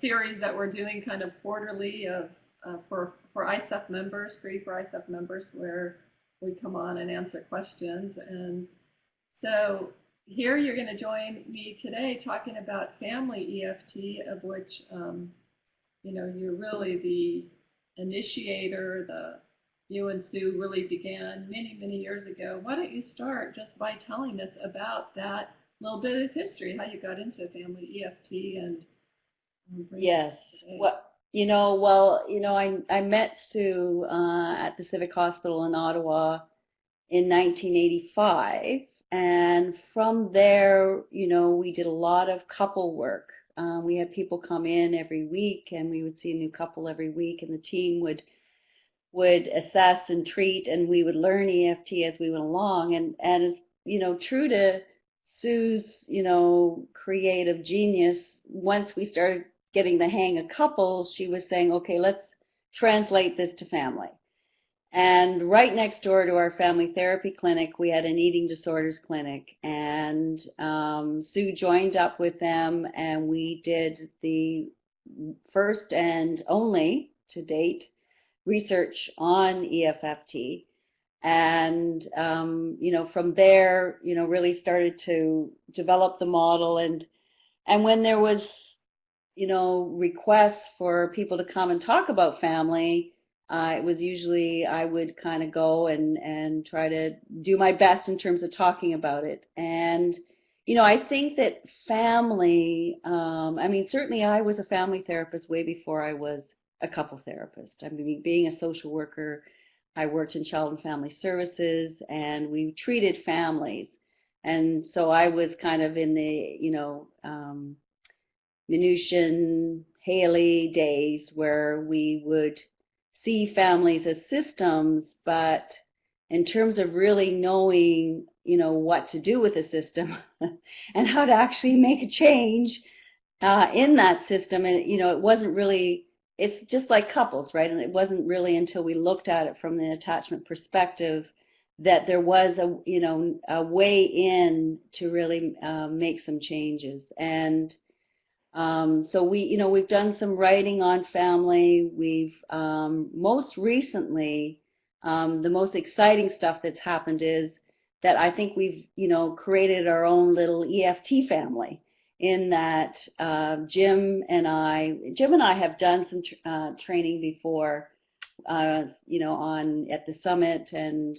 series that we're doing kind of quarterly of for ISEF members, free for ISEF members, where we come on and answer questions. And so here you're going to join me today talking about family EFT, of which you're really the initiator. You and Sue really began many, many years ago. Why don't you start just by telling us about that little bit of history, how you got into family EFT and bring it Yes. today. I met Sue at the Civic Hospital in Ottawa in 1985, and from there, we did a lot of couple work. We had people come in every week, and we would see a new couple every week, and the team would assess and treat, and we would learn EFT as we went along. And as true to Sue's creative genius, once we started getting the hang of couples, she was saying, okay, let's translate this to family. And right next door to our family therapy clinic, we had an eating disorders clinic, and Sue joined up with them, and we did the first and only to date research on EFFT. And from there, really started to develop the model. And when there was requests for people to come and talk about family, it was usually I would kind of go and try to do my best in terms of talking about it. And I think that family, certainly I was a family therapist way before I was a couple therapist. I mean, being a social worker, I worked in child and family services, and we treated families. And so I was kind of in the, Minutian Haley days where we would see families as systems, but in terms of really knowing, what to do with the system and how to actually make a change in that system. And, it wasn't really, it's just like couples, right? And it wasn't really until we looked at it from the attachment perspective that there was a way in to really make some changes. And so we've done some writing on family. We've most recently, the most exciting stuff that's happened is that I think we've, created our own little EFT family, in that Jim and I have done some training before, at the summit and,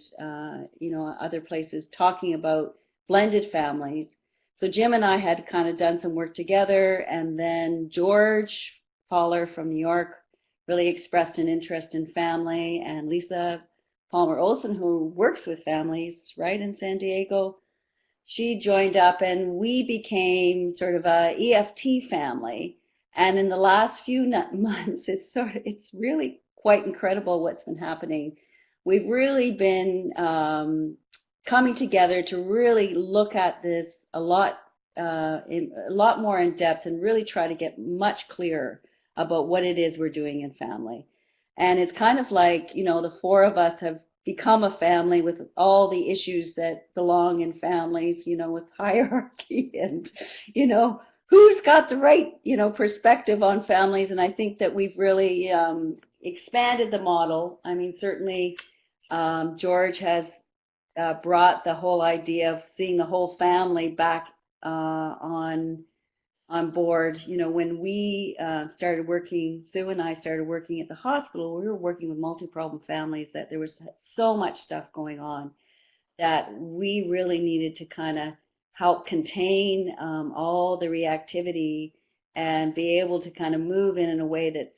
other places talking about blended families. So Jim and I had kind of done some work together, and then George Fowler from New York really expressed an interest in family, and Lisa Palmer Olson, who works with families right in San Diego, she joined up, and we became sort of a EFT family. And in the last few months, it's really quite incredible what's been happening. We've really been coming together to really look at this a lot more in depth, and really try to get much clearer about what it is we're doing in family. And it's kind of like, the four of us have become a family with all the issues that belong in families, with hierarchy and, who's got the right, perspective on families. And I think that we've really expanded the model. I mean, certainly George has brought the whole idea of seeing the whole family back on board. When we started working, Sue and I started working at the hospital, we were working with multi-problem families, that there was so much stuff going on that we really needed to kind of help contain all the reactivity and be able to kind of move in a way that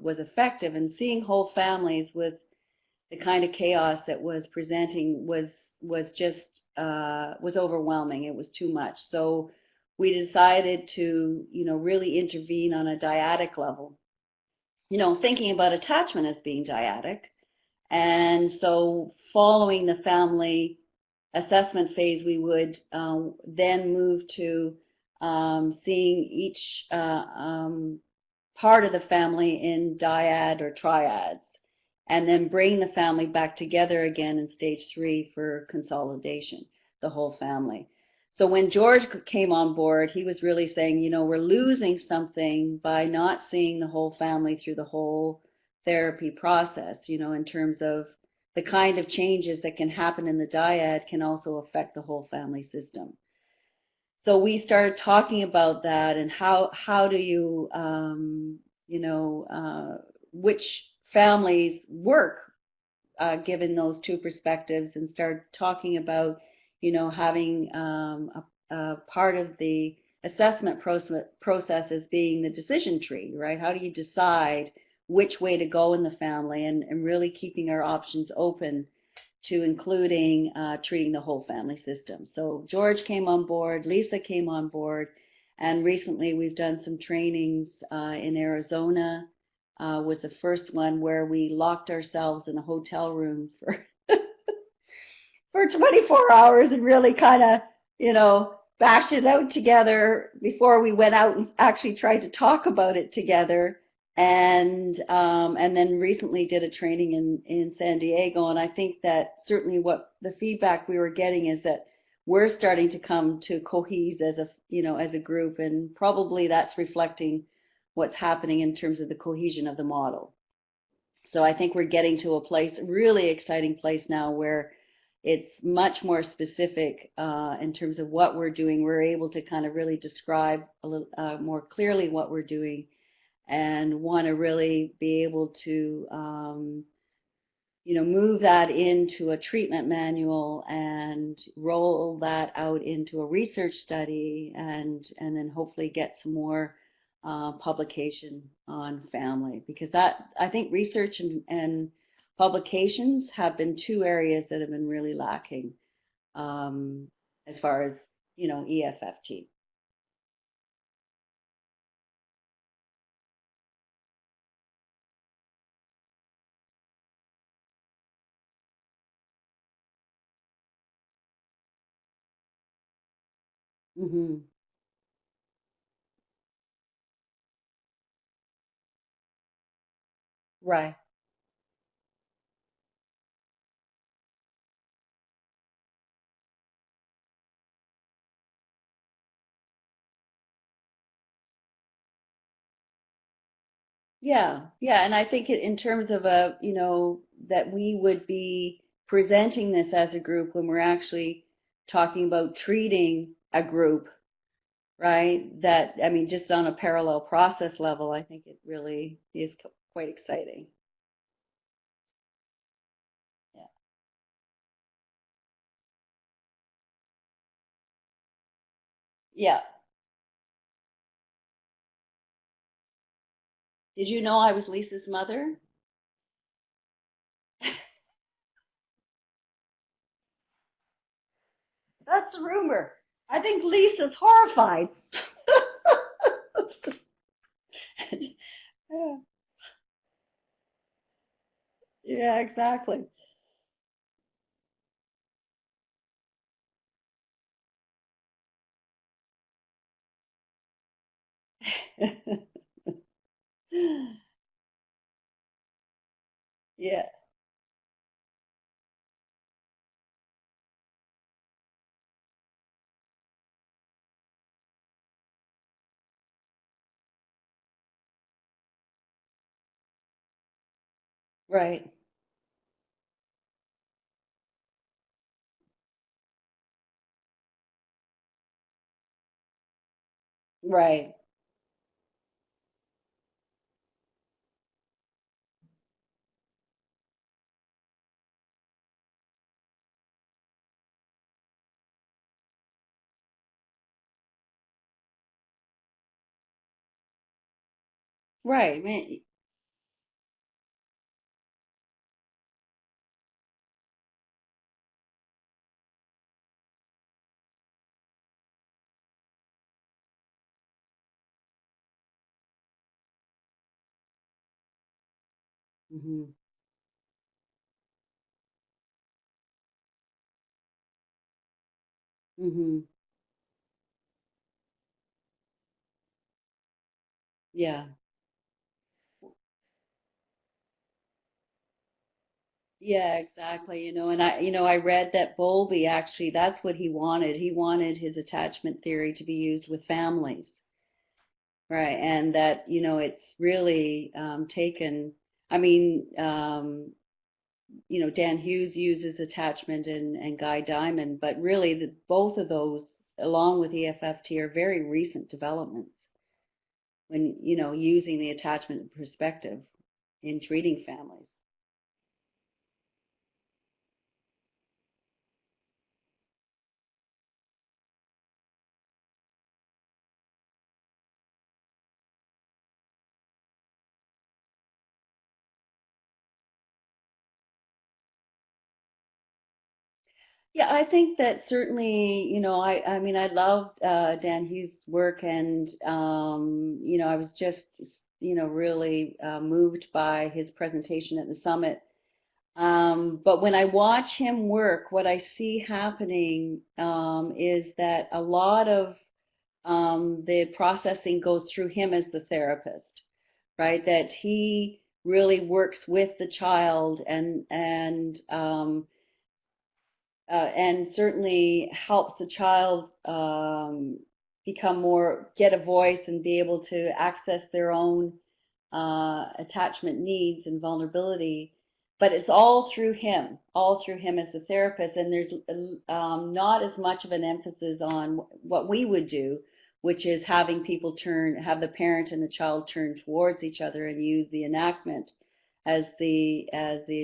was effective. And seeing whole families with the kind of chaos that was presenting was just was overwhelming. It was too much. So we decided to really intervene on a dyadic level, thinking about attachment as being dyadic. And so following the family assessment phase, we would then move to seeing each part of the family in dyad or triads, and then bring the family back together again in stage 3 for consolidation, the whole family. So when George came on board, he was really saying, we're losing something by not seeing the whole family through the whole therapy process, in terms of the kind of changes that can happen in the dyad can also affect the whole family system. So we started talking about that and how do you, which families work given those two perspectives, and start talking about, having a part of the assessment process as being the decision tree, right? How do you decide which way to go in the family, and really keeping our options open to including treating the whole family system. So George came on board, Lisa came on board, and recently we've done some trainings in Arizona. Was the first one where we locked ourselves in a hotel room for 24 hours and really kind of, bashed it out together before we went out and actually tried to talk about it together. And then recently did a training in San Diego. And I think that certainly what the feedback we were getting is that we're starting to come to cohese as a group, and probably that's reflecting what's happening in terms of the cohesion of the model. So I think we're getting to a place, really exciting place now, where it's much more specific in terms of what we're doing. We're able to kind of really describe a little more clearly what we're doing, and want to really be able to, move that into a treatment manual and roll that out into a research study, and then hopefully get some more publication on family, because that, I think, research and publications have been two areas that have been really lacking as far as, EFFT. Mm-hmm. Right. Yeah, yeah, and I think in terms of that we would be presenting this as a group when we're actually talking about treating a group, right? That, I mean, just on a parallel process level, I think it really is quite exciting. Yeah. Yeah. Did you know I was Lisa's mother? That's the rumor. I think Lisa's horrified. Yeah, yeah, exactly. Yeah, right, right, right. Man, hmm. Hmm. Yeah. Yeah, exactly. I read that Bowlby actually, that's what he wanted. He wanted his attachment theory to be used with families, right? And that, it's really taken, I mean, Dan Hughes uses attachment and Guy Diamond, but really both of those, along with EFFT, are very recent developments when, using the attachment perspective in treating families. Yeah, I think that certainly, I mean, I loved Dan Hughes' work, and I was just, really moved by his presentation at the summit. But when I watch him work, what I see happening is that a lot of the processing goes through him as the therapist, right? That he really works with the child and certainly helps the child become more, get a voice and be able to access their own attachment needs and vulnerability. But it's all through him as the therapist. And there's not as much of an emphasis on what we would do, which is having people have the parent and the child turn towards each other and use the enactment as the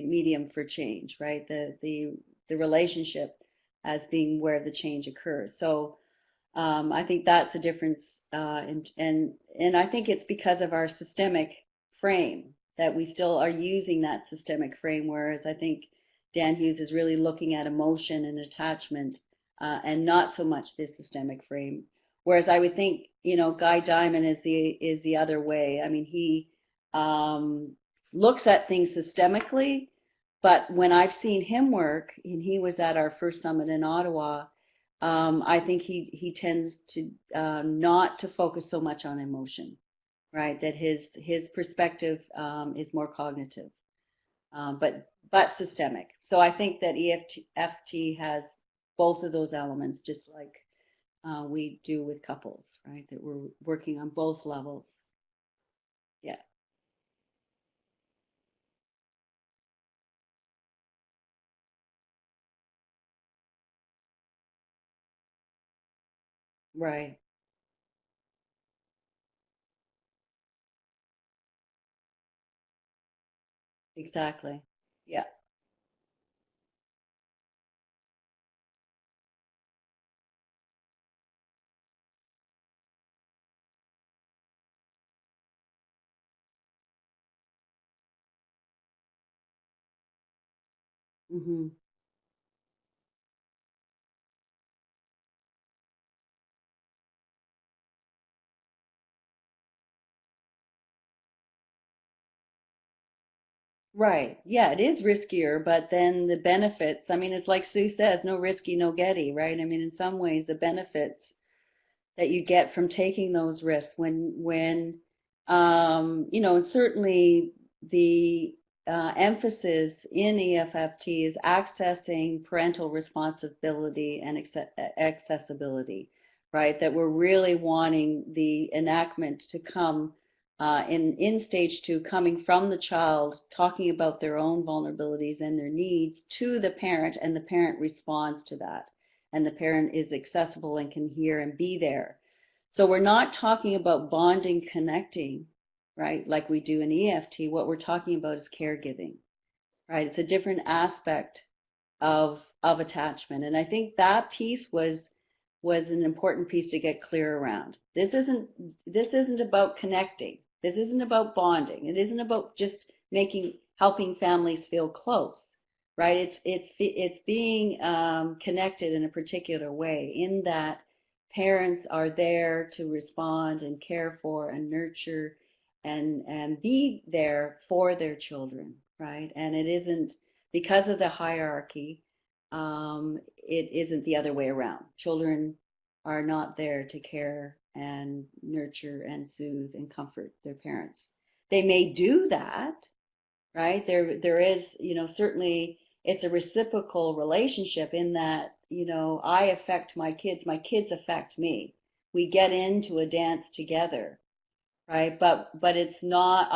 medium for change, right? The relationship as being where the change occurs. So I think that's a difference, and I think it's because of our systemic frame that we still are using that systemic frame, whereas I think Dan Hughes is really looking at emotion and attachment, and not so much the systemic frame. Whereas I would think, Guy Diamond is the other way. I mean, he looks at things systemically, but when I've seen him work, and he was at our first summit in Ottawa, I think he tends to not to focus so much on emotion, right? That his perspective is more cognitive, but systemic. So I think that EFT has both of those elements, just like we do with couples, right? That we're working on both levels. Yeah, right. Exactly. Yeah. Hmm. Right. Yeah, it is riskier, but then the benefits, I mean, it's like Sue says, no risky, no getty, right? I mean, in some ways, the benefits that you get from taking those risks and certainly the emphasis in EFFT is accessing parental responsibility and accessibility, right? That we're really wanting the enactment to come in stage two, coming from the child, talking about their own vulnerabilities and their needs to the parent, and the parent responds to that, and the parent is accessible and can hear and be there. So we're not talking about bonding, connecting, right, like we do in EFT. What we're talking about is caregiving, right? It's a different aspect of attachment. And I think that piece was an important piece to get clear around. This isn't about connecting. This isn't about bonding. It isn't about just helping families feel close, right? It's being connected in a particular way, in that parents are there to respond and care for and nurture and be there for their children, right? And it isn't because of the hierarchy. It isn't the other way around. Children are not there to care and nurture and soothe and comfort their parents. They may do that, right? There is, certainly it's a reciprocal relationship in that, I affect my kids affect me. We get into a dance together, right? But it's not,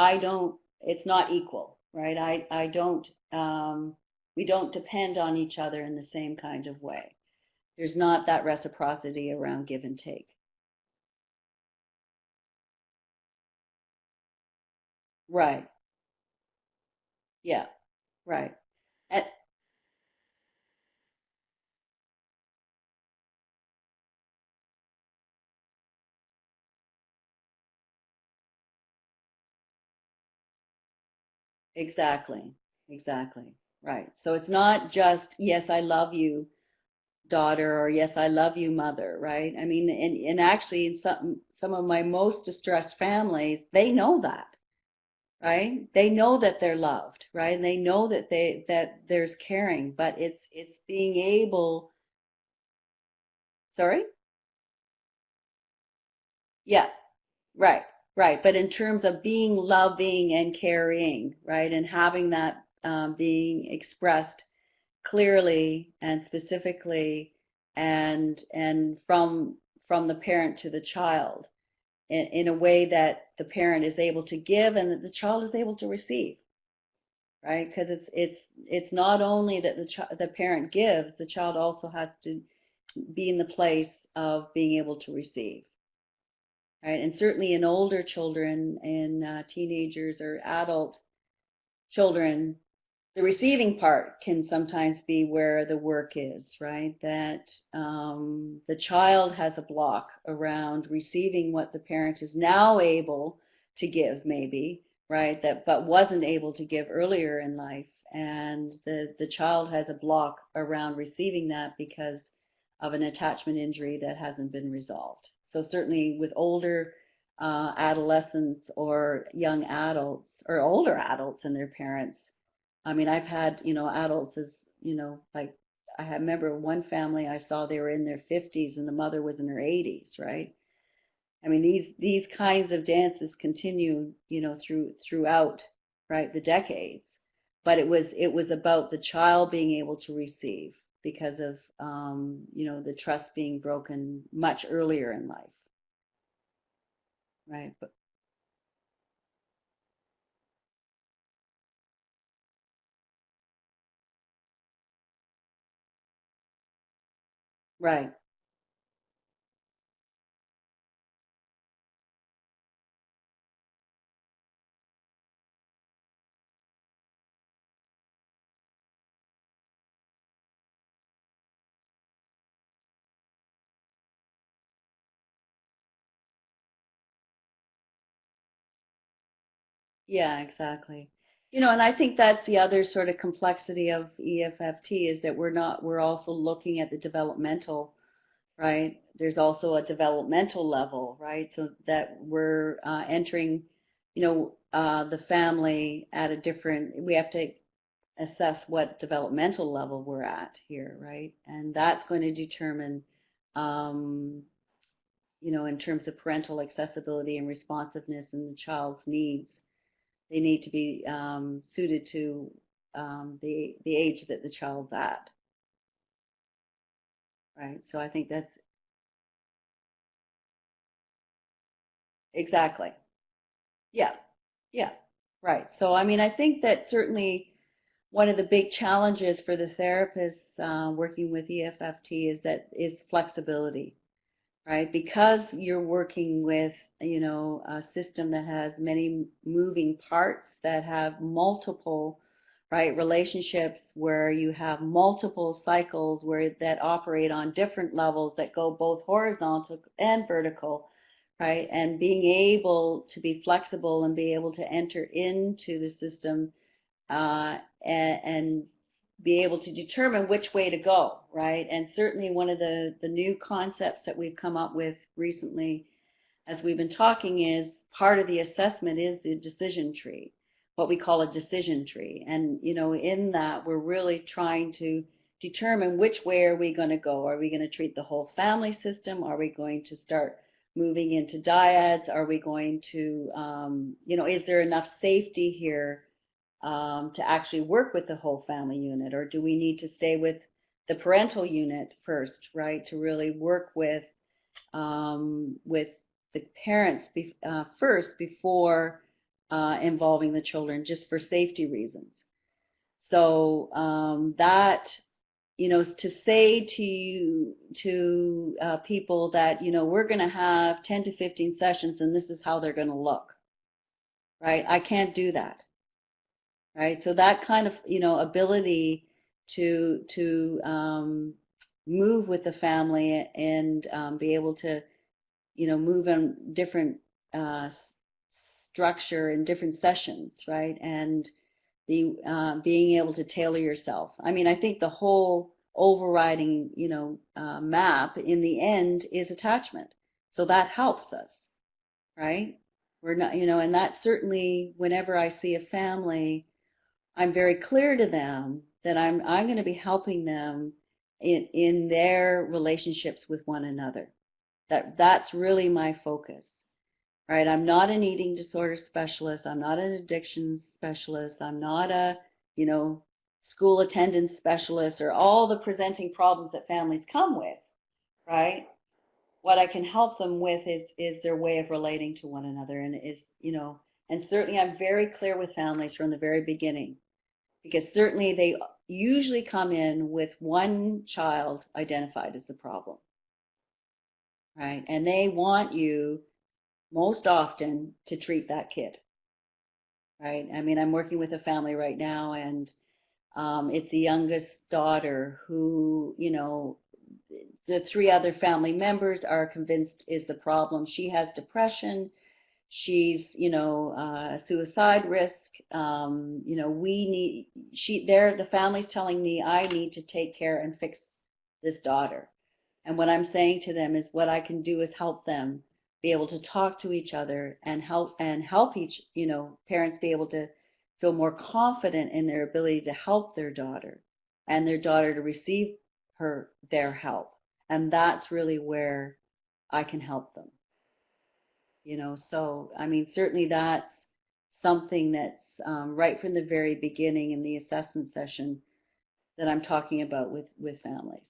it's not equal, right? I don't, we don't depend on each other in the same kind of way. There's not that reciprocity around give and take. Right. Yeah. Right. And, exactly. Exactly. Right. So it's not just, yes, I love you, daughter, or yes, I love you, mother, right? I mean, and actually in some of my most distressed families, they know that, right? They know that they're loved, right? And they know that that there's caring, but it's being able, sorry? Yeah, right, right. But in terms of being loving and caring, right, and having that being expressed clearly and specifically, and from the parent to the child in a way that the parent is able to give and that the child is able to receive, right? Because it's not only that the parent gives, the child also has to be in the place of being able to receive, right? And certainly in older children, in teenagers or adult children, the receiving part can sometimes be where the work is, right? That the child has a block around receiving what the parent is now able to give, maybe, right? That but wasn't able to give earlier in life, and the child has a block around receiving that because of an attachment injury that hasn't been resolved. So certainly with older adolescents or young adults or older adults and their parents, I mean, I've had, adults as, like remember one family I saw, they were in their 50s and the mother was in her 80s, right? I mean, these kinds of dances continue, throughout, right, the decades. But it was about the child being able to receive because of, the trust being broken much earlier in life, right? But right. Yeah, exactly. And I think that's the other sort of complexity of EFFT is that we're also looking at the developmental, right? There's also a developmental level, right? So that we're entering, the family at a different, we have to assess what developmental level we're at here, right? And that's going to determine, um, in terms of parental accessibility and responsiveness and the child's needs, they need to be suited to the age that the child's at, right? So I think that's exactly, yeah, yeah, right. So I mean, I think that certainly one of the big challenges for the therapists working with EFFT is flexibility, right? Because you're working with, a system that has many moving parts that have multiple, right, relationships where you have multiple cycles where that operate on different levels that go both horizontal and vertical, right? And being able to be flexible and be able to enter into the system and be able to determine which way to go, right? And certainly one of the new concepts that we've come up with recently as we've been talking is part of the assessment is the decision tree, what we call a decision tree. And, in that we're really trying to determine which way are we going to go. Are we going to treat the whole family system? Are we going to start moving into dyads? Are we going to, is there enough safety here to actually work with the whole family unit, or do we need to stay with the parental unit first, right, to really work with the parents first before involving the children, just for safety reasons. So that, to say to people that, we're going to have 10 to 15 sessions and this is how they're going to look, right? I can't do that, right? So that kind of, ability to move with the family and be able to, move on different uh, structure in different sessions, right? And the being able to tailor yourself. I mean, I think the whole overriding, map in the end is attachment. So that helps us, right? We're not, and that certainly, whenever I see a family, I'm very clear to them that I'm going to be helping them in their relationships with one another. That's really my focus, right? I'm not an eating disorder specialist. I'm not an addiction specialist. I'm not a, school attendance specialist or all the presenting problems that families come with, right? What I can help them with is their way of relating to one another, and is, and certainly I'm very clear with families from the very beginning, because certainly they usually come in with one child identified as the problem, right? And they want you most often to treat that kid, right? I mean, I'm working with a family right now, and it's the youngest daughter who, the three other family members are convinced is the problem. She has depression. She's, suicide risk. The family's telling me I need to take care and fix this daughter. And what I'm saying to them is what I can do is help them be able to talk to each other and help each, parents be able to feel more confident in their ability to help their daughter and their daughter to receive their help. And that's really where I can help them. So I mean, certainly that's something that's right from the very beginning in the assessment session that I'm talking about with families.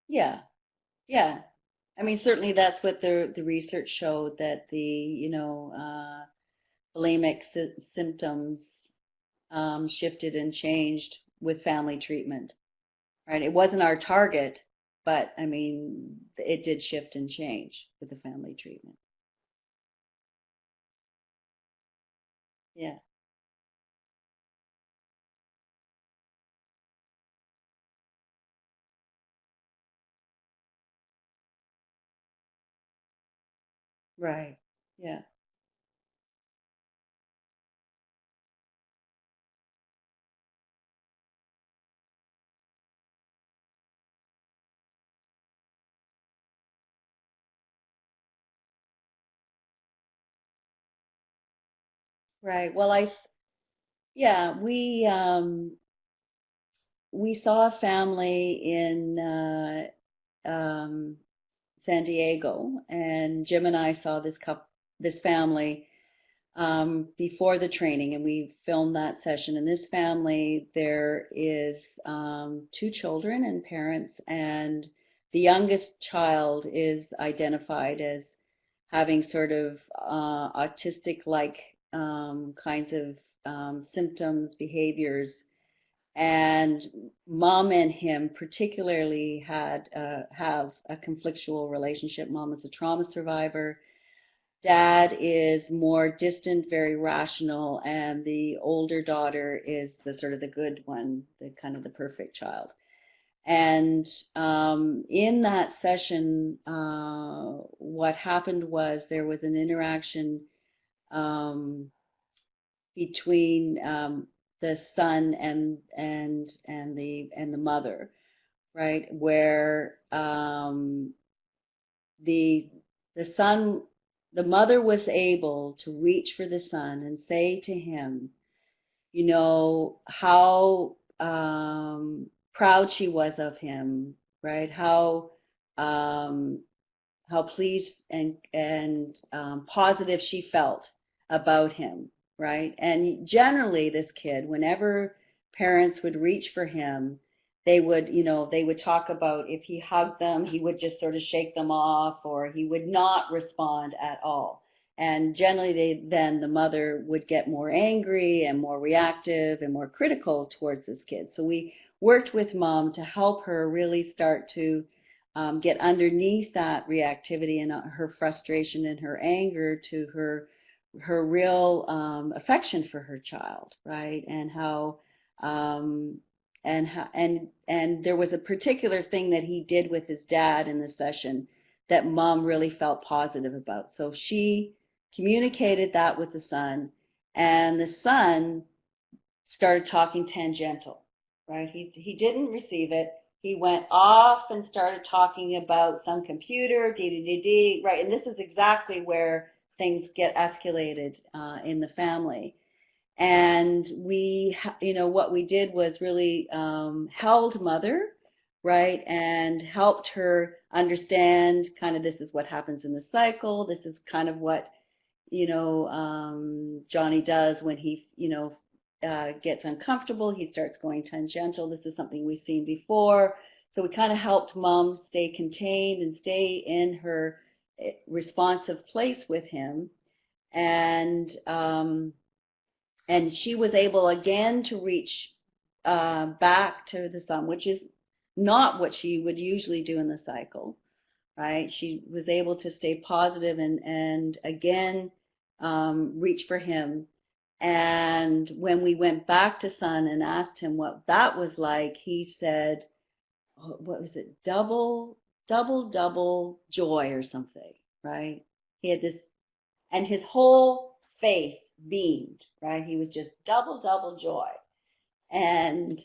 Yeah, yeah. I mean, certainly that's what the research showed, that the, bulimic symptoms shifted and changed with family treatment, right? It wasn't our target, but I mean, it did shift and change with the family treatment. Yeah, right. Yeah, right. Well, yeah, we saw a family in San Diego, and Jim and I saw this family before the training, and we filmed that session. In this family, there is two children and parents, and the youngest child is identified as having sort of autistic-like kinds of symptoms, behaviors, and mom and him particularly have a conflictual relationship. Mom is a trauma survivor. Dad is more distant, very rational, and the older daughter is the sort of the good one, the kind of the perfect child. And in that session, what happened was there was an interaction um, between the son and the mother, right? Where the the son, the mother was able to reach for the son and say to him, you know, proud she was of him, right? Um, how pleased and positive she felt about him, right? And generally, this kid, whenever parents would reach for him, they would, you know, they would talk about if he hugged them, he would just sort of shake them off, or he would not respond at all. And generally, then the mother would get more angry and more reactive and more critical towards this kid. So we worked with mom to help her really start to get underneath that reactivity and her frustration and her anger to her real affection for her child, right? And how and there was a particular thing that he did with his dad in the session that mom really felt positive about. So she communicated that with the son, and the son started talking tangential, right? He didn't receive it. He went off and started talking about some computer, right? And this is exactly where things get escalated in the family. And we, you know, what we did was really held mother, right, and helped her understand kind of this is what happens in the cycle. This is kind of what, you know, Johnny does when he, you know, gets uncomfortable. He starts going tangential. This is something we've seen before. So we kind of helped mom stay contained and stay in her responsive place with him. And she was able again to reach back to the sun, which is not what she would usually do in the cycle, right? She was able to stay positive and again reach for him. And when we went back to Sun and asked him what that was like, he said, oh, what was it? Double joy or something, right? He had this, and his whole face beamed, right? He was just double joy. And,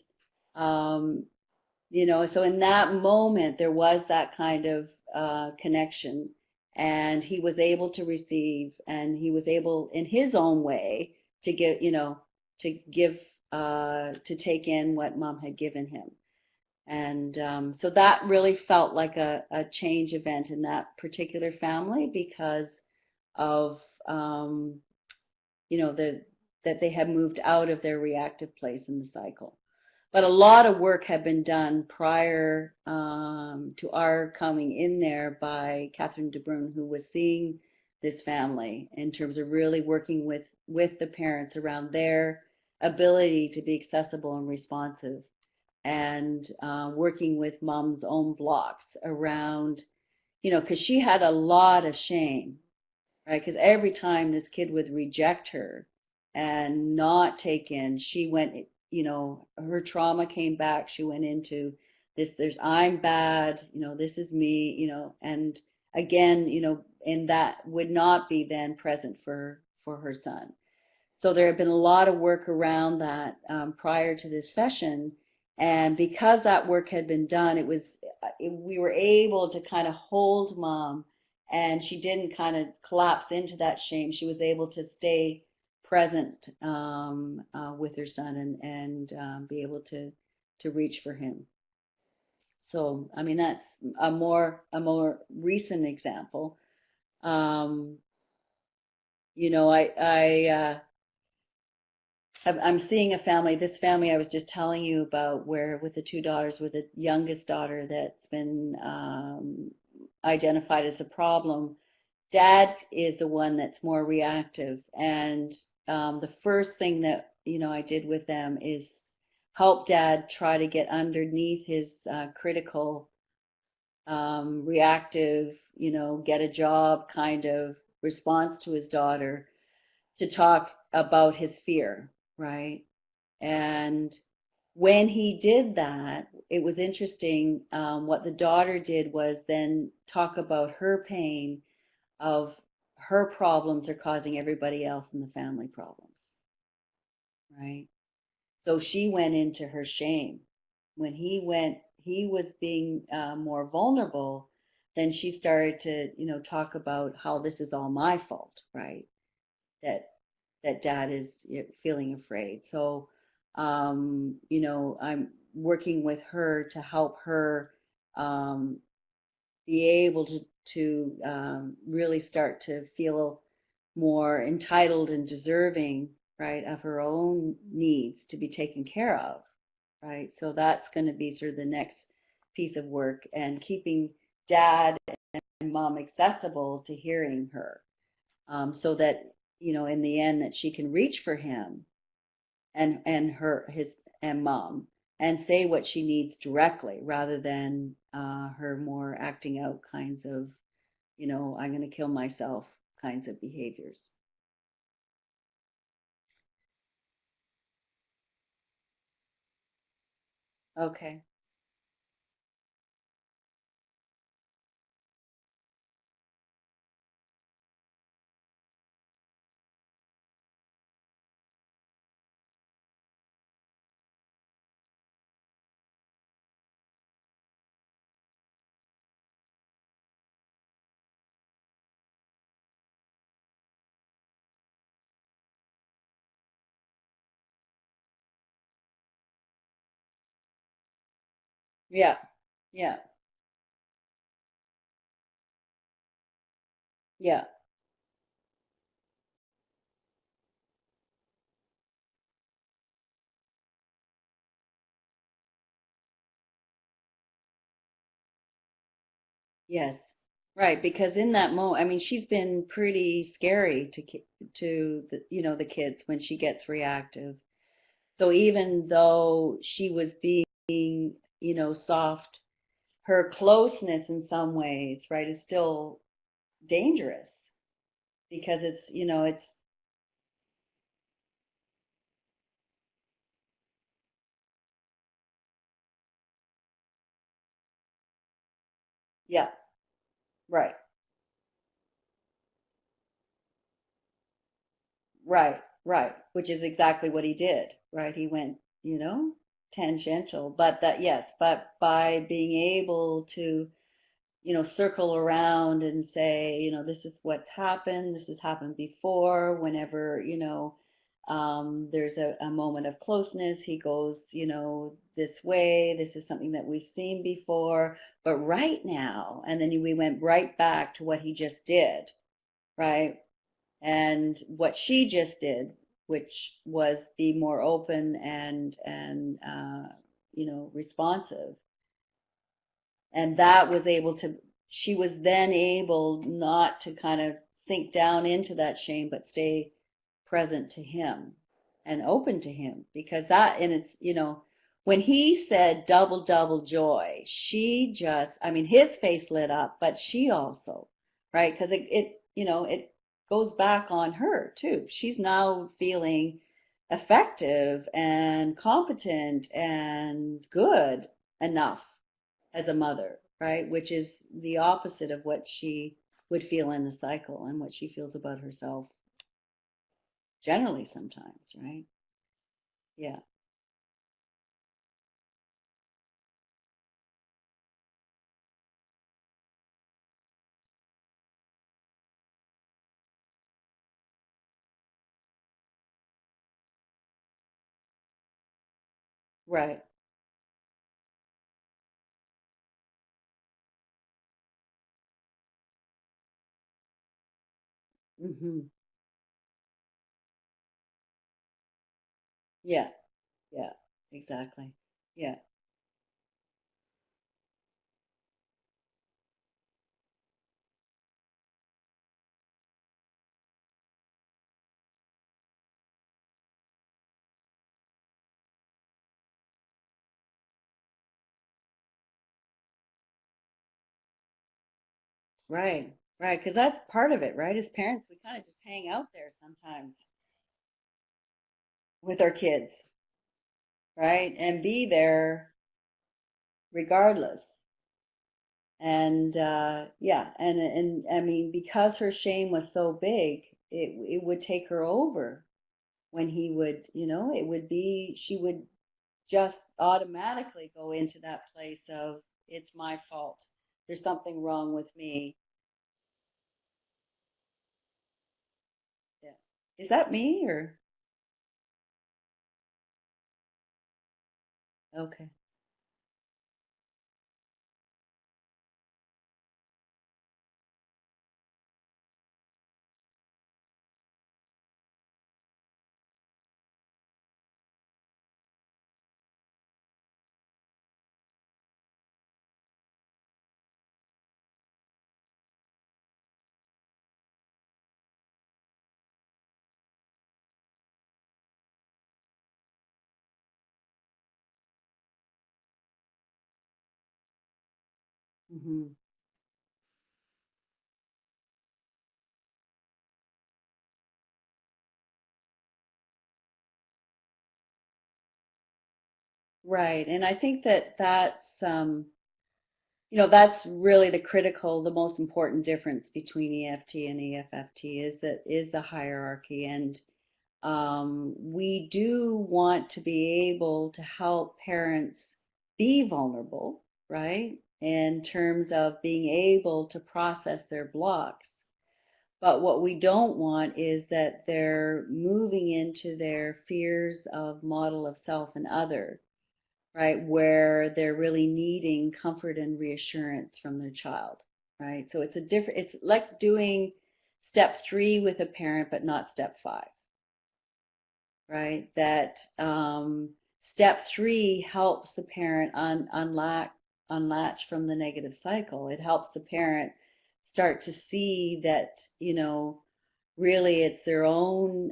you know, so in that moment, there was that kind of connection, and he was able to receive, and he was able, in his own way, to give, you know, to take in what mom had given him. And so that really felt like a change event in that particular family because of, you know, that they had moved out of their reactive place in the cycle. But a lot of work had been done prior to our coming in there by Catherine de Bruyne, who was seeing this family in terms of really working with the parents around their ability to be accessible and responsive, and working with mom's own blocks around, you know, because she had a lot of shame, right? Because every time this kid would reject her and not take in, she went, you know, her trauma came back. She went into this, I'm bad, you know, this is me, you know, and again, you know, and that would not be then present for her son. So there had been a lot of work around that prior to this session. And because that work had been done, we were able to kind of hold mom, and she didn't kind of collapse into that shame. She was able to stay present with her son and be able to reach for him. So, I mean, that's a more recent example. You know, I'm seeing a family, this family I was just telling you about, where with the two daughters, with the youngest daughter that's been identified as a problem. Dad is the one that's more reactive, and the first thing that, you know, I did with them is help Dad try to get underneath his critical, reactive, you know, get a job kind of response to his daughter, to talk about his fear, right? And when he did that, it was interesting. What the daughter did was then talk about her pain of her problems are causing everybody else in the family problems, right? So she went into her shame. When he was being more vulnerable, then she started to, talk about how this is all my fault, right? That dad is feeling afraid. So, I'm working with her to help her um, be able to really start to feel more entitled and deserving, right, of her own needs to be taken care of, right? So that's going to be sort of the next piece of work, and keeping dad and mom accessible to hearing her, so that in the end that she can reach for him and his and mom and say what she needs directly, rather than her more acting out kinds of, I'm going to kill myself kinds of behaviors. Okay. Yeah. Yeah. Yeah. Yes. Right, because in that moment, I mean, she's been pretty scary to the, the kids when she gets reactive. So even though she was being, soft, her closeness in some ways, right, is still dangerous, because it's yeah, right, right, right, which is exactly what he did, right? He went, tangential, but that, yes, but by being able to, circle around and say, this is what's happened. This has happened before. Whenever, there's a moment of closeness, he goes, this way. This is something that we've seen before. But right now, and then we went right back to what he just did, right? And what she just did, which was be more open and responsive, and that was able to she was then able not to kind of sink down into that shame, but stay present to him and open to him, because that, and it's, when he said double double joy, she just, I mean, his face lit up, but she also, right, because it goes back on her too. She's now feeling effective and competent and good enough as a mother, right? Which is the opposite of what she would feel in the cycle and what she feels about herself generally sometimes, right? Yeah, right. Hmm. Yeah, yeah, exactly. Yeah, right, right. Because that's part of it, right? As parents, we kind of just hang out there sometimes with our kids, right? And be there regardless. And yeah, and I mean, because her shame was so big, it would take her over, when he would, it would be, she would just automatically go into that place of, it's my fault. There's something wrong with me. Yeah. Is that me or? Okay. Hmm. Right. And I think that that's really the most important difference between EFT and EFFT is the hierarchy. And we do want to be able to help parents be vulnerable, right? In terms of being able to process their blocks. But what we don't want is that they're moving into their fears of model of self and other, right? Where they're really needing comfort and reassurance from their child, right? So it's like doing step 3 with a parent, but not step 5, right? That step 3 helps the parent unlatch from the negative cycle. It helps the parent start to see that, really it's their own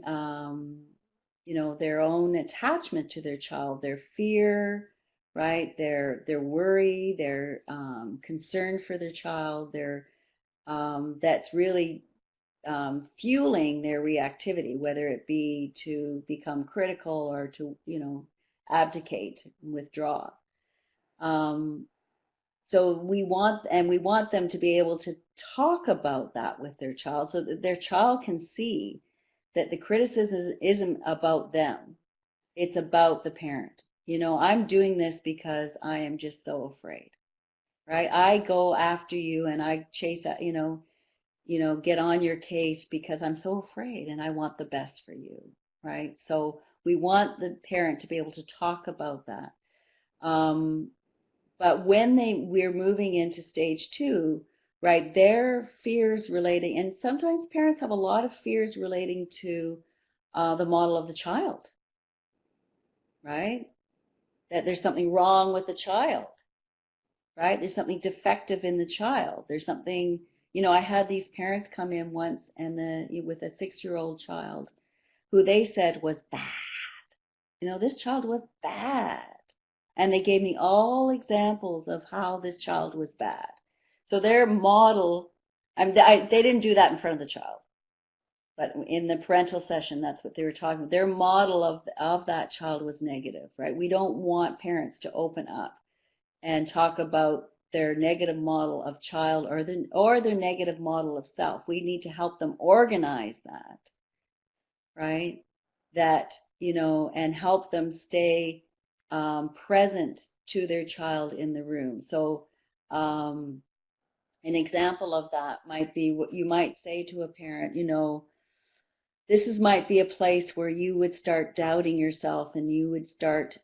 attachment to their child, their fear, right? Their worry, their concern for their child, their that's really fueling their reactivity, whether it be to become critical or to, abdicate, withdraw. Um, so we want them to be able to talk about that with their child so that their child can see that the criticism isn't about them. It's about the parent. I'm doing this because I am just so afraid, right? I go after you and I chase, get on your case because I'm so afraid and I want the best for you, right? So we want the parent to be able to talk about that. Um, but when we're moving into stage 2, right, their fears relating, and sometimes parents have a lot of fears relating to the model of the child, right? That there's something wrong with the child, right? There's something defective in the child. There's something, I had these parents come in once and with a 6-year-old child who they said was bad. This child was bad. And they gave me all examples of how this child was bad. So their model, they didn't do that in front of the child, but in the parental session, that's what they were talking about. Their model of that child was negative, right? We don't want parents to open up and talk about their negative model of child or their negative model of self. We need to help them organize that, right? That, and help them stay present to their child in the room. So an example of that might be what you might say to a parent, might be a place where you would start doubting yourself and you would start,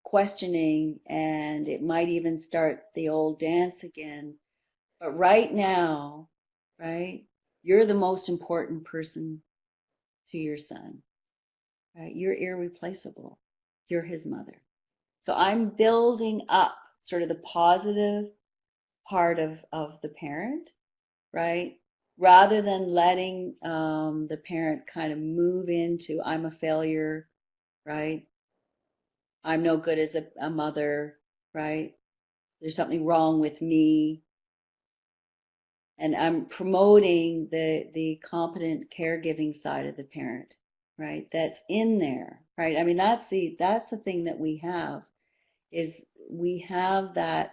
questioning, and it might even start the old dance again. But right now, right, you're the most important person to your son, right? You're irreplaceable. You're his mother. So I'm building up sort of the positive part of the parent, right? Rather than letting the parent kind of move into, I'm a failure, right? I'm no good as a mother, right? There's something wrong with me. And I'm promoting the competent caregiving side of the parent, right? That's in there, right? I mean, that's the thing that we have is we have that,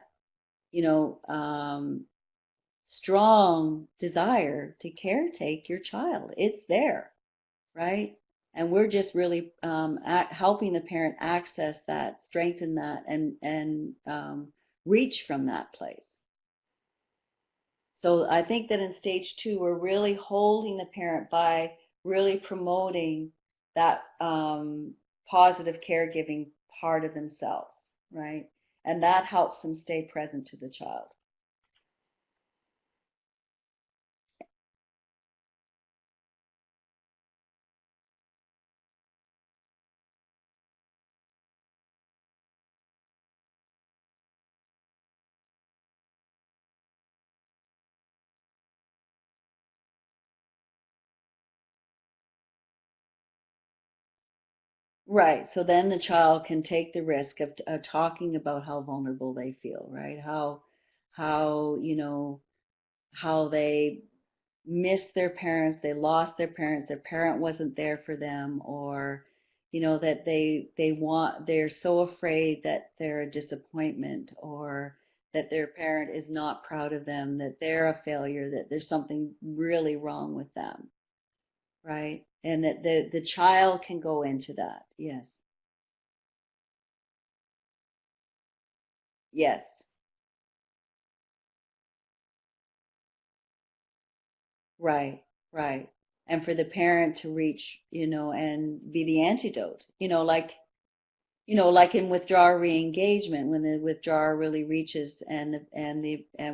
strong desire to caretake your child. It's there. right? And we're just really helping the parent access that, strengthen that, and reach from that place. So I think that in stage two, we're really holding the parent by really promoting that positive caregiving part of themselves, right? And that helps them stay present to the child. Right. So then the child can take the risk of talking about how vulnerable they feel, right? How, how they missed their parents, they lost their parents, their parent wasn't there for them, or, that they're so afraid that they're a disappointment, or that their parent is not proud of them, that they're a failure, that there's something really wrong with them, right? And that the child can go into that. Yes. Yes. Right, right. And for the parent to reach, and be the antidote, like in withdrawal re-engagement, when the withdrawer really reaches and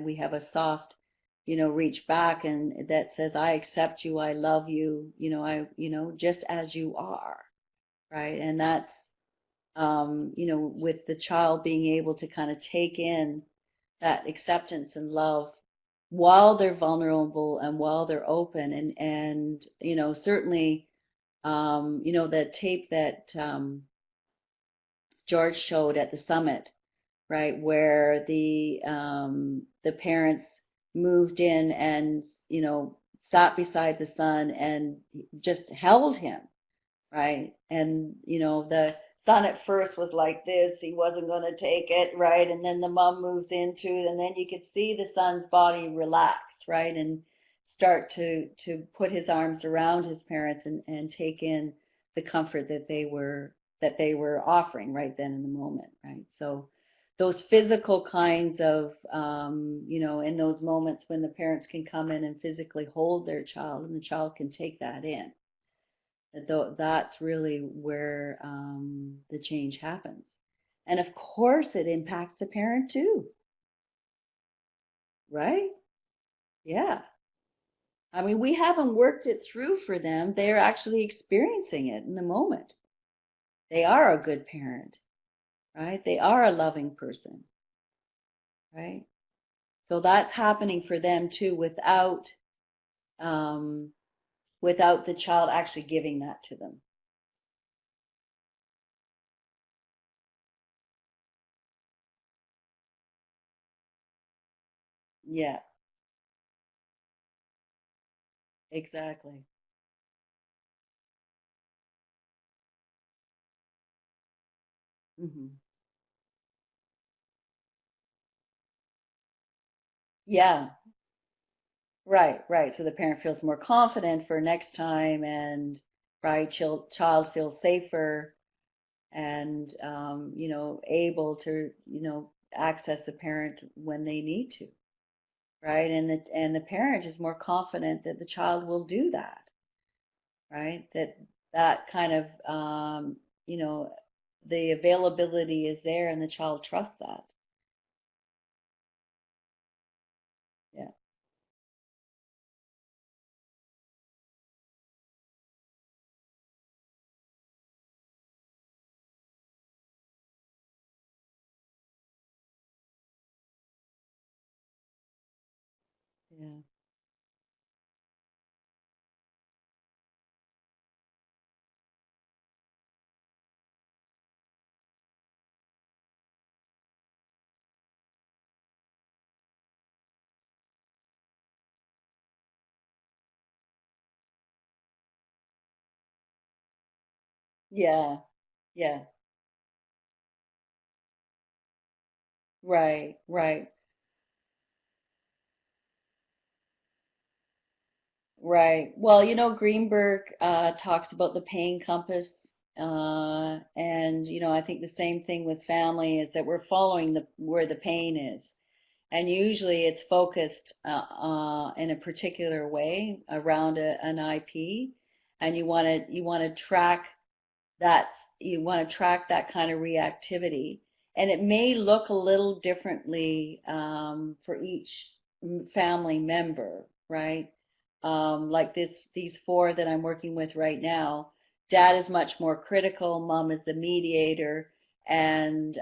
we have a soft, reach back and that says, I accept you, I love you, just as you are, right? And that's, with the child being able to kind of take in that acceptance and love while they're vulnerable and while they're open, and certainly, that tape that George showed at the summit, right, where the parents moved in and sat beside the son and just held him, right? And the son at first was like this, he wasn't going to take it, right? And then the mom moves into it, and then you could see the son's body relax, right? And start to put his arms around his parents and take in the comfort that they were offering right then in the moment, right? So those physical kinds of in those moments when the parents can come in and physically hold their child and the child can take that in, that's really where the change happens. And of course, it impacts the parent too, right? Yeah. I mean, we haven't worked it through for them. They're actually experiencing it in the moment. They are a good parent, right? They are a loving person, right? So that's happening for them too um, without the child actually giving that to them. Yeah, exactly. Hmm. Yeah, right, right. So the parent feels more confident for next time, and right, child feels safer and able to access the parent when they need to, right? And the parent is more confident that the child will do that, right? That kind of you know the availability is there, and the child trusts that. Yeah, yeah, yeah, yeah. Right, right. Right. Well, Greenberg talks about the pain compass, and I think the same thing with family is that we're following the where the pain is, and usually it's focused in a particular way around an IP, and you want to that track that kind of reactivity, and it may look a little differently for each family member, right? Like these four that I'm working with right now, dad is much more critical, mom is the mediator, and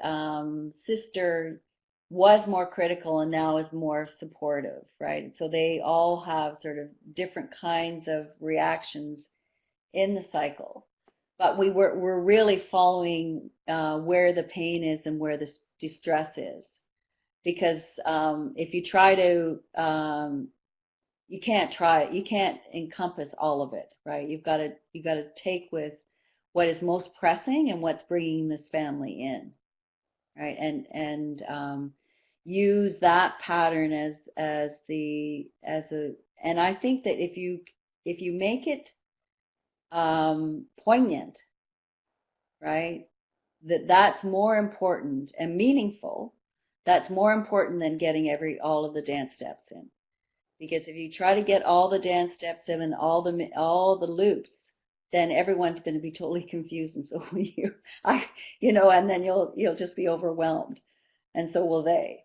sister was more critical and now is more supportive, right? So they all have sort of different kinds of reactions in the cycle. But we're really following where the pain is and where the distress is. Because if you try to, you can't encompass all of it, right? You got to take with what is most pressing and what's bringing this family in, right? And use that pattern and I think that if you make it poignant, right? That's more important and meaningful. That's more important than getting all of the dance steps in. Because if you try to get all the dance steps in and all the loops, then everyone's going to be totally confused, and so will you. And then you'll just be overwhelmed, and so will they.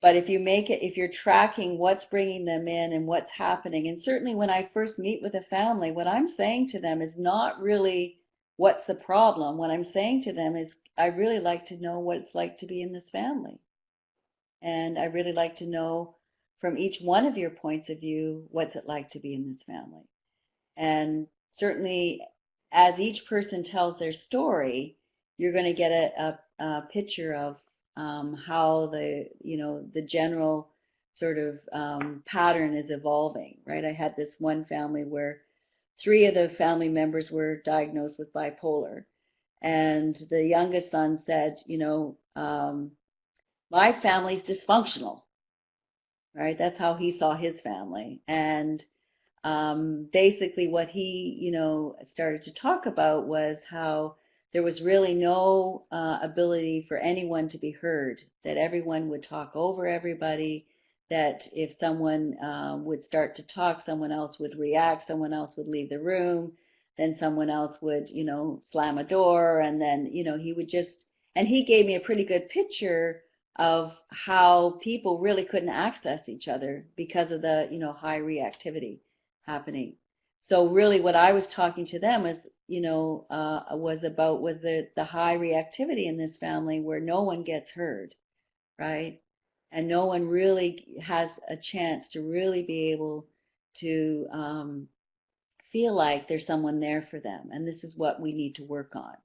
But if you're tracking what's bringing them in and what's happening, and certainly when I first meet with a family, what I'm saying to them is not really what's the problem. What I'm saying to them is, I really like to know what it's like to be in this family. And I really like to know from each one of your points of view, what's it like to be in this family. And certainly, as each person tells their story, you're going to get a picture of how the general sort of pattern is evolving, right? I had this one family where three of the family members were diagnosed with bipolar, and the youngest son said, my family's dysfunctional, right? That's how he saw his family, and basically what he, started to talk about was how there was really no ability for anyone to be heard, that everyone would talk over everybody, that if someone would start to talk, someone else would react, someone else would leave the room, then someone else would, slam a door, and then, he would just, and he gave me a pretty good picture of how people really couldn't access each other because of the, high reactivity happening. So really what I was talking to them was the high reactivity in this family where no one gets heard, right? And no one really has a chance to really be able to feel like there's someone there for them. And this is what we need to work on,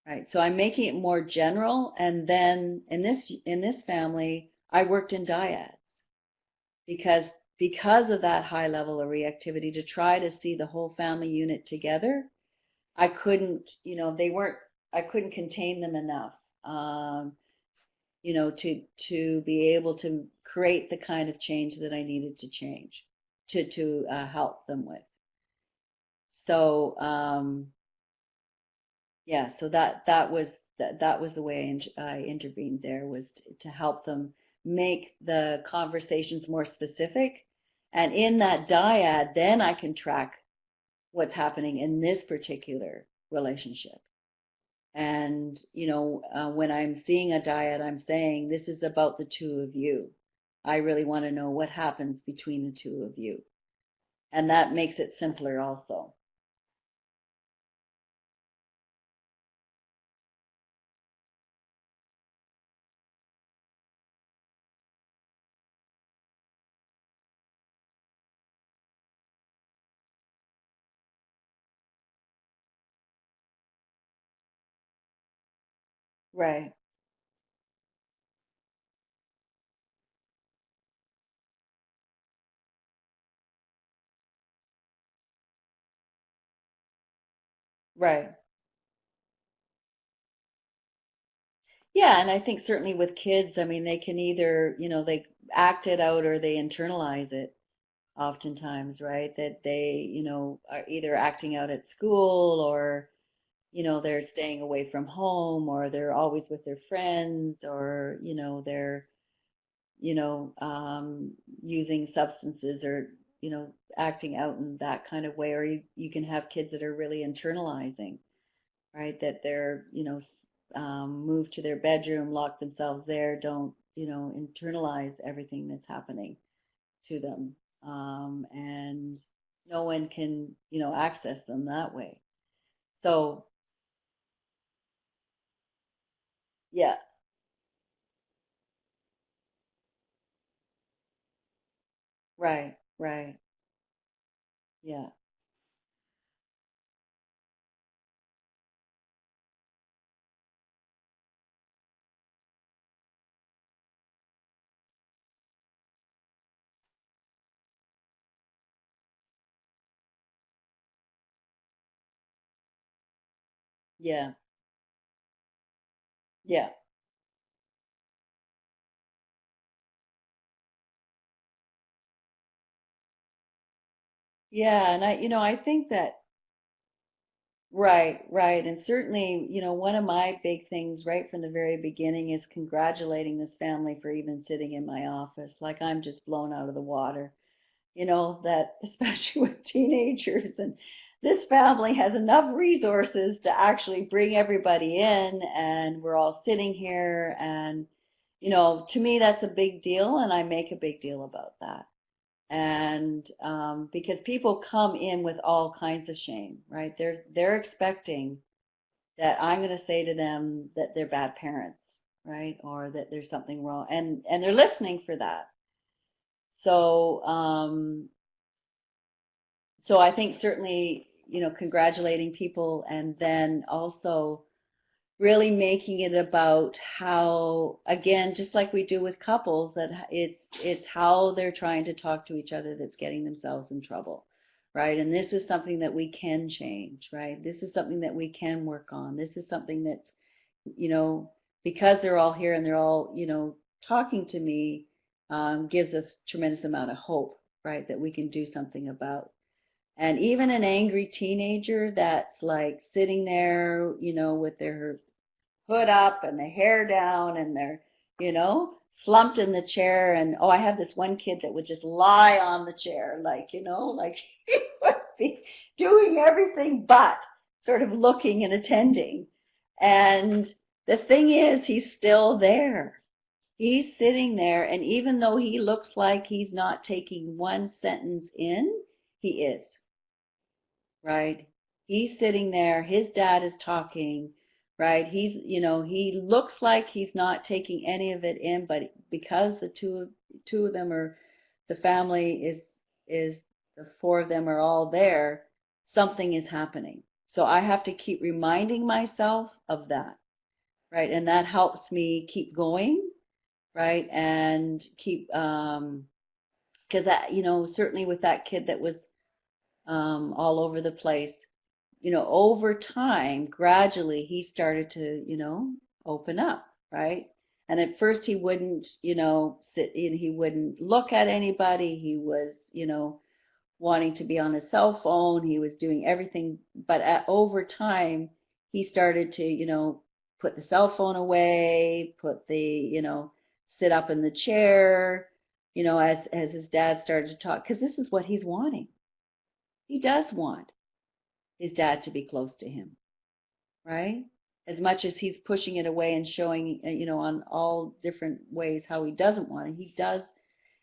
right? So I'm making it more general. And then in this family, I worked in dyads because of that high level of reactivity, to try to see the whole family unit together. I couldn't, I couldn't contain them enough, to be able to create the kind of change that I needed to change to help them with. So, yeah, so that was the way I intervened there, was to help them make the conversations more specific. And in that dyad, then I can track what's happening in this particular relationship. And, when I'm seeing a dyad, I'm saying, this is about the two of you. I really want to know what happens between the two of you. And that makes it simpler also. Right, right. Yeah, and I think certainly with kids, I mean, they can either, they act it out or they internalize it. oftentimes, right? That they, are either acting out at school, or, they're staying away from home, or they're always with their friends, or, they're, using substances, or, acting out in that kind of way. Or you can have kids that are really internalizing, right? That they're, move to their bedroom, lock themselves there, don't, internalize everything that's happening to them. And no one can, access them that way. So, yeah, right, right. Yeah, yeah, yeah. Yeah, and I think that, right, right. And certainly, one of my big things right from the very beginning is congratulating this family for even sitting in my office. Like, I'm just blown out of the water, that especially with teenagers. And this family has enough resources to actually bring everybody in, and we're all sitting here. And, to me, that's a big deal, and I make a big deal about that. And because people come in with all kinds of shame, right? They're expecting that I'm going to say to them that they're bad parents, right? Or that there's something wrong, and they're listening for that. So so I think certainly, congratulating people, and then also really making it about how, again, just like we do with couples, that it's how they're trying to talk to each other that's getting themselves in trouble, right? And this is something that we can change, right? This is something that we can work on. This is something that's, you know, because they're all here and they're all, talking to me, gives us tremendous amount of hope, right? That we can do something about. And even an angry teenager that's like sitting there, with their hood up and the hair down, and they're, slumped in the chair. And oh, I had this one kid that would just lie on the chair, like, like he would be doing everything but sort of looking and attending. And the thing is, he's still there. He's sitting there, and even though he looks like he's not taking one sentence in, he is, right? He's sitting there, his dad is talking, right? He looks like he's not taking any of it in, but because the two of them are, the family is the four of them are all there, something is happening. So I have to keep reminding myself of that, right? And that helps me keep going, right? And keep because that, certainly with that kid that was all over the place, over time, gradually, he started to, open up, right? And at first he wouldn't, sit in, he wouldn't look at anybody. He was, wanting to be on his cell phone. He was doing everything. But over time, he started to, put the cell phone away, put the, sit up in the chair, as his dad started to talk, because this is what he's wanting. He does want his dad to be close to him, right? As much as he's pushing it away and showing, on all different ways how he doesn't want it, he does.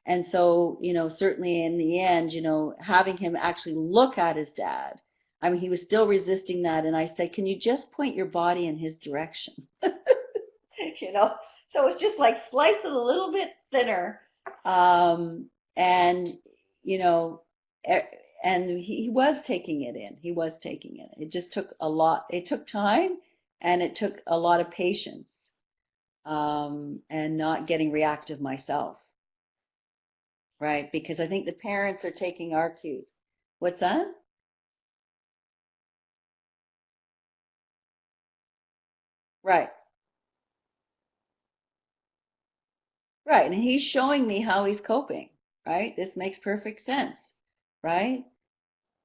And so, certainly in the end, having him actually look at his dad, I mean, he was still resisting that. And I said, can you just point your body in his direction? you know, so it's just like slice it a little bit thinner. And, you know, e- and he was taking it in. He was taking it. It just took a lot. It took time, and it took a lot of patience, and not getting reactive myself, right? Because I think the parents are taking our cues. What's that? Right, right. And he's showing me how he's coping, right? This makes perfect sense. right?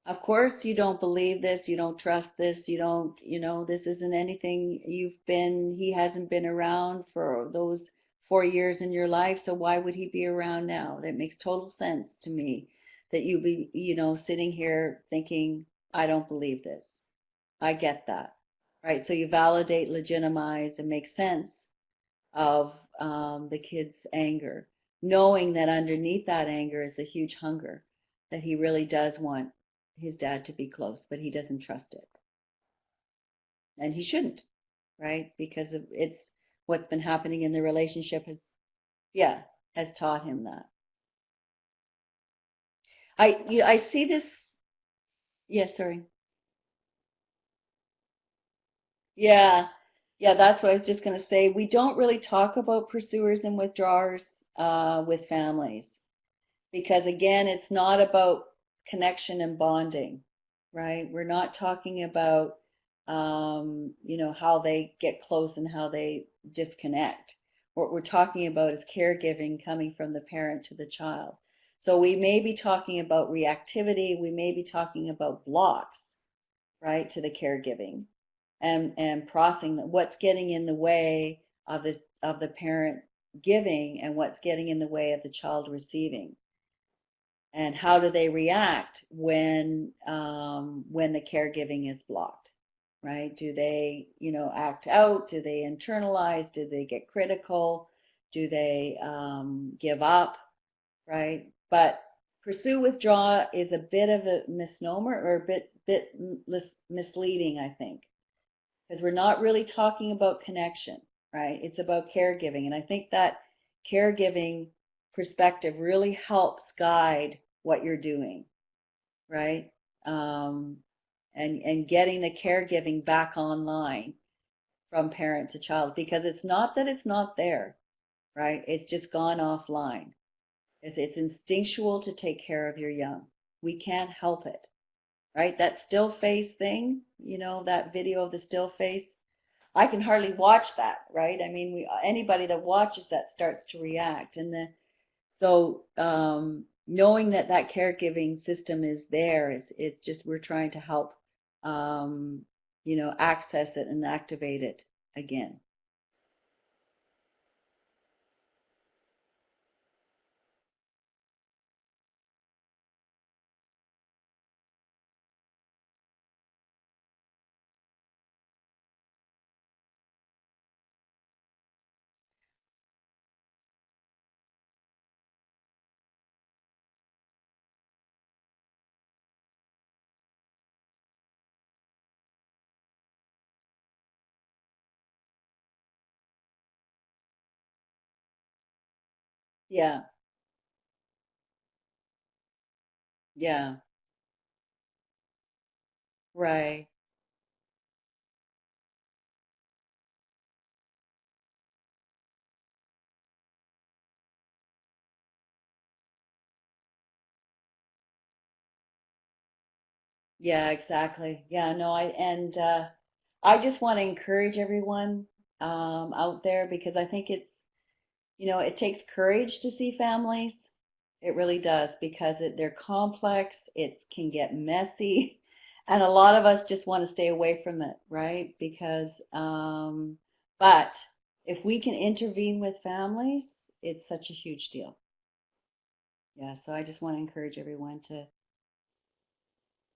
Of course you don't believe this, you don't trust this, you don't, this isn't anything he hasn't been around for those 4 years in your life, so why would he be around now? That makes total sense to me that you be, sitting here thinking, I don't believe this. I get that, right? So you validate, legitimize, and make sense of the kid's anger, knowing that underneath that anger is a huge hunger, that he really does want his dad to be close, but he doesn't trust it. And he shouldn't, right? Because it's what's been happening in the relationship has taught him that. I see this. Yeah, sorry. Yeah, yeah, that's what I was just going to say. We don't really talk about pursuers and withdrawers with families, because again, it's not about connection and bonding, right? We're not talking about how they get close and how they disconnect. What we're talking about is caregiving coming from the parent to the child. So we may be talking about reactivity, we may be talking about blocks, right, to the caregiving, and processing what's getting in the way of the parent giving and what's getting in the way of the child receiving. And how do they react when the caregiving is blocked, right? Do they, act out? Do they internalize? Do they get critical? Do they give up, right? But pursue withdraw is a bit of a misnomer, or a bit misleading, I think, because we're not really talking about connection, right? It's about caregiving, and I think that caregiving perspective really helps guide what you're doing, right? Um, and getting the caregiving back online from parent to child, because it's not that it's not there, right? It's just gone offline. It's instinctual to take care of your young. We can't help it, right? That still face thing, that video of the still face, I can hardly watch that, right? I mean, anybody that watches that starts to react, and so knowing that caregiving system is there, it's just we're trying to help, access it and activate it again. Yeah, yeah, right. Yeah, exactly. Yeah, no, I just want to encourage everyone out there, because I think it takes courage to see families. It really does, because they're complex, it can get messy, and a lot of us just want to stay away from it, right? But if we can intervene with families, it's such a huge deal. Yeah, so I just want to encourage everyone to,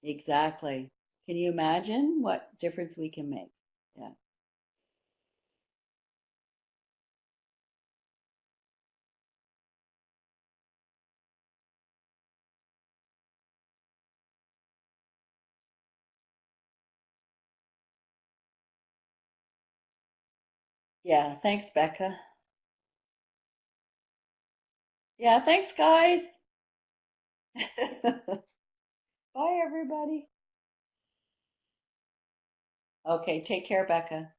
exactly. Can you imagine what difference we can make? Yeah. Yeah, thanks, Becca. Yeah, thanks, guys. Bye, everybody. Okay, take care, Becca.